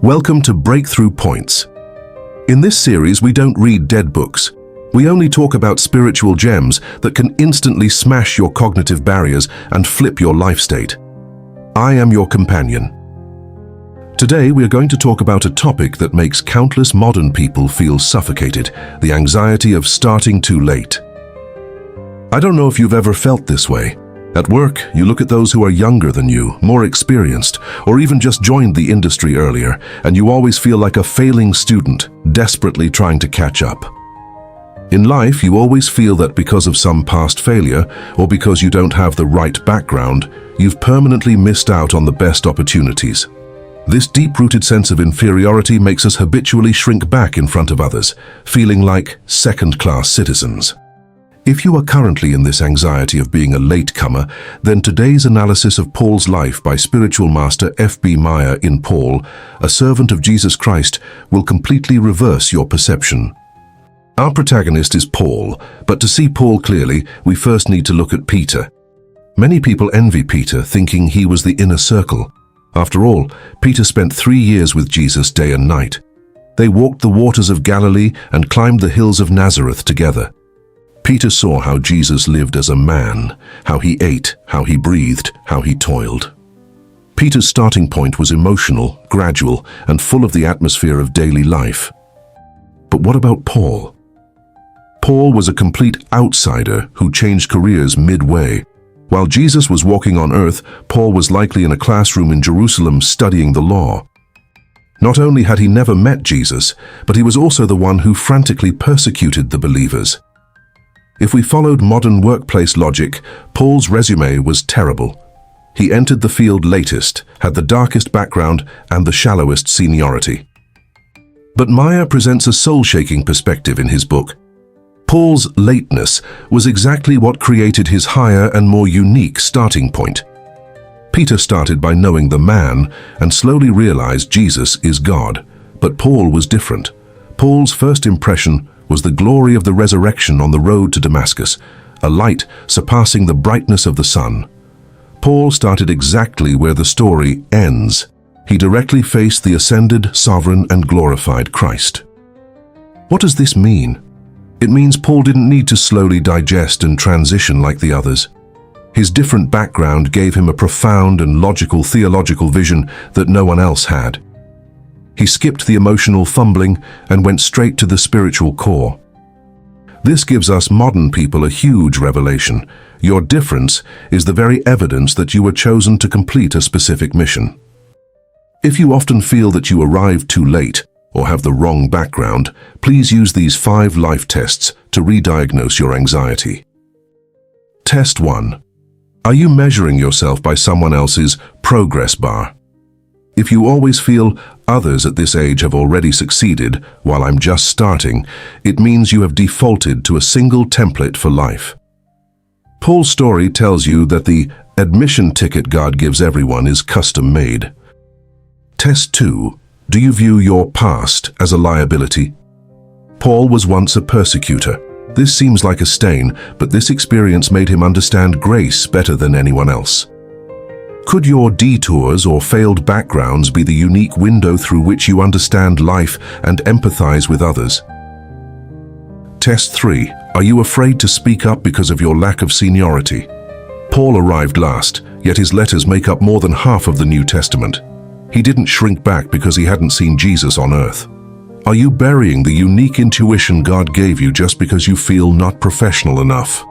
Welcome to Breakthrough Points. In this series, we don't read dead books. We only talk about spiritual gems that can instantly smash your cognitive barriers and flip your life state. I am your companion. Today, we are going to talk about a topic that makes countless modern people feel suffocated: the anxiety of starting too late. I don't know if you've ever felt this way. At work, you look at those who are younger than you, more experienced, or even just joined the industry earlier, and you always feel like a failing student, desperately trying to catch up. In life, you always feel that because of some past failure, or because you don't have the right background, you've permanently missed out on the best opportunities. This deep-rooted sense of inferiority makes us habitually shrink back in front of others, feeling like second-class citizens. If you are currently in this anxiety of being a latecomer, then today's analysis of Paul's life by spiritual master F.B. Meyer in Paul, a servant of Jesus Christ, will completely reverse your perception. Our protagonist is Paul, but to see Paul clearly, we first need to look at Peter. Many people envy Peter, thinking he was the inner circle. After all, Peter spent 3 years with Jesus day and night. They walked the waters of Galilee and climbed the hills of Nazareth together. Peter saw how Jesus lived as a man, how he ate, how he breathed, how he toiled. Peter's starting point was emotional, gradual, and full of the atmosphere of daily life. But what about Paul? Paul was a complete outsider who changed careers midway. While Jesus was walking on earth, Paul was likely in a classroom in Jerusalem studying the law. Not only had he never met Jesus, but he was also the one who frantically persecuted the believers. If we followed modern workplace logic, Paul's resume was terrible. He entered the field latest, had the darkest background, and the shallowest seniority. But Meyer presents a soul-shaking perspective in his book. Paul's lateness was exactly what created his higher and more unique starting point. Peter started by knowing the man and slowly realized Jesus is God. But Paul was different. Paul's first impression was the glory of the resurrection on the road to Damascus, a light surpassing the brightness of the sun. Paul started exactly where the story ends. He directly faced the ascended, sovereign, and glorified Christ. What does this mean? It means Paul didn't need to slowly digest and transition like the others. His different background gave him a profound and logical theological vision that no one else had. He skipped the emotional fumbling and went straight to the spiritual core. This gives us modern people a huge revelation. Your difference is the very evidence that you were chosen to complete a specific mission. If you often feel that you arrived too late or have the wrong background, please use these 5 life tests to re-diagnose your anxiety. Test 1. Are you measuring yourself by someone else's progress bar? If you always feel others at this age have already succeeded while I'm just starting, it means you have defaulted to a single template for life. Paul's story tells you that the admission ticket God gives everyone is custom-made. Test 2. Do you view your past as a liability? Paul was once a persecutor. This seems like a stain, but this experience made him understand grace better than anyone else. Could your detours or failed backgrounds be the unique window through which you understand life and empathize with others? Test 3. Are you afraid to speak up because of your lack of seniority? Paul arrived last, yet his letters make up more than half of the New Testament. He didn't shrink back because he hadn't seen Jesus on earth. Are you burying the unique intuition God gave you just because you feel not professional enough?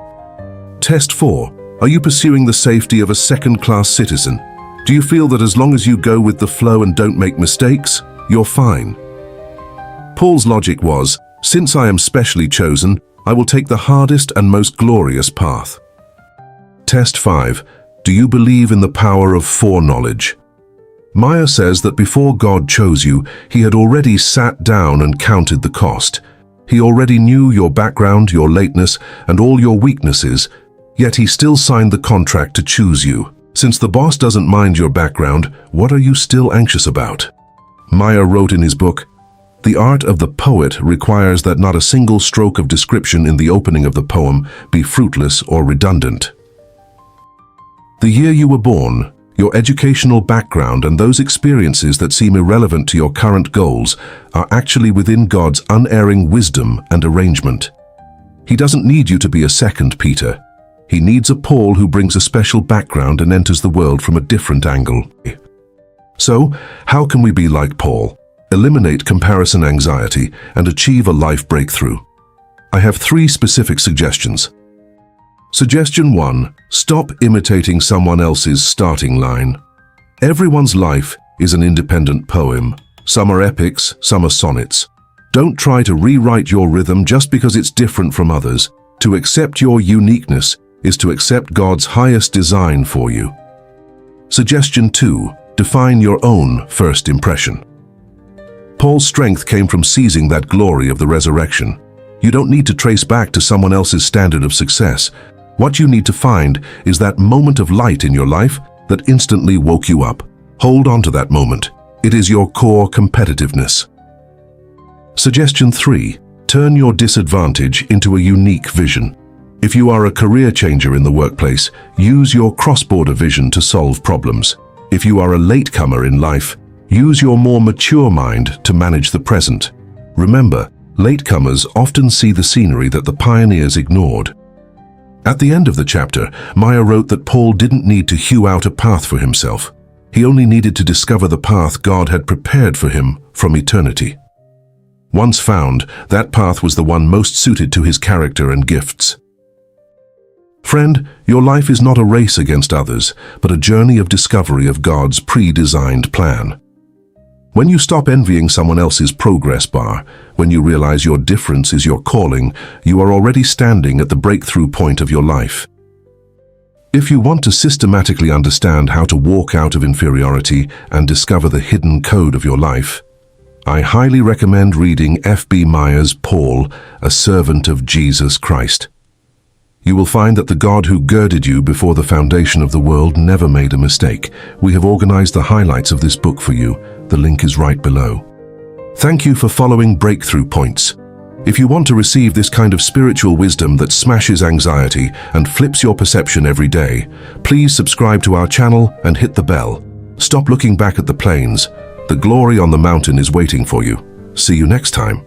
Test 4. Are you pursuing the safety of a second-class citizen? Do you feel that as long as you go with the flow and don't make mistakes, you're fine? Paul's logic was, since I am specially chosen, I will take the hardest and most glorious path. Test 5. Do you believe in the power of foreknowledge? Meyer says that before God chose you, he had already sat down and counted the cost. He already knew your background, your lateness, and all your weaknesses, yet he still signed the contract to choose you. Since the boss doesn't mind your background, what are you still anxious about? Meyer wrote in his book, "The art of the poet requires that not a single stroke of description in the opening of the poem be fruitless or redundant." The year you were born, Your educational background and those experiences that seem irrelevant to your current goals are actually within God's unerring wisdom and arrangement. He doesn't need you to be a second Peter. He needs a Paul who brings a special background and enters the world from a different angle. So, how can we be like Paul? Eliminate comparison anxiety and achieve a life breakthrough. I have 3 specific suggestions. Suggestion 1. Stop imitating someone else's starting line. Everyone's life is an independent poem. Some are epics, some are sonnets. Don't try to rewrite your rhythm just because it's different from others. To accept your uniqueness is to accept God's highest design for you. Suggestion 2. Define your own first impression. Paul's strength came from seizing that glory of the resurrection. You don't need to trace back to someone else's standard of success. What you need to find is that moment of light in your life that instantly woke you up. Hold on to that moment. It is your core competitiveness. Suggestion 3. Turn your disadvantage into a unique vision. If you are a career changer in the workplace, use your cross-border vision to solve problems. If you are a latecomer in life, use your more mature mind to manage the present. Remember, latecomers often see the scenery that the pioneers ignored. At the end of the chapter, Meyer wrote that Paul didn't need to hew out a path for himself. He only needed to discover the path God had prepared for him from eternity. Once found, that path was the one most suited to his character and gifts. Friend, your life is not a race against others, but a journey of discovery of God's pre-designed plan. When you stop envying someone else's progress bar, when you realize your difference is your calling, you are already standing at the breakthrough point of your life. If you want to systematically understand how to walk out of inferiority and discover the hidden code of your life, I highly recommend reading F.B. Meyer's Paul, a Servant of Jesus Christ. You will find that the God who girded you before the foundation of the world never made a mistake. We have organized the highlights of this book for you. The link is right below. Thank you for following Breakthrough Points. If you want to receive this kind of spiritual wisdom that smashes anxiety and flips your perception every day, please subscribe to our channel and hit the bell. Stop looking back at the plains. The glory on the mountain is waiting for you. See you next time.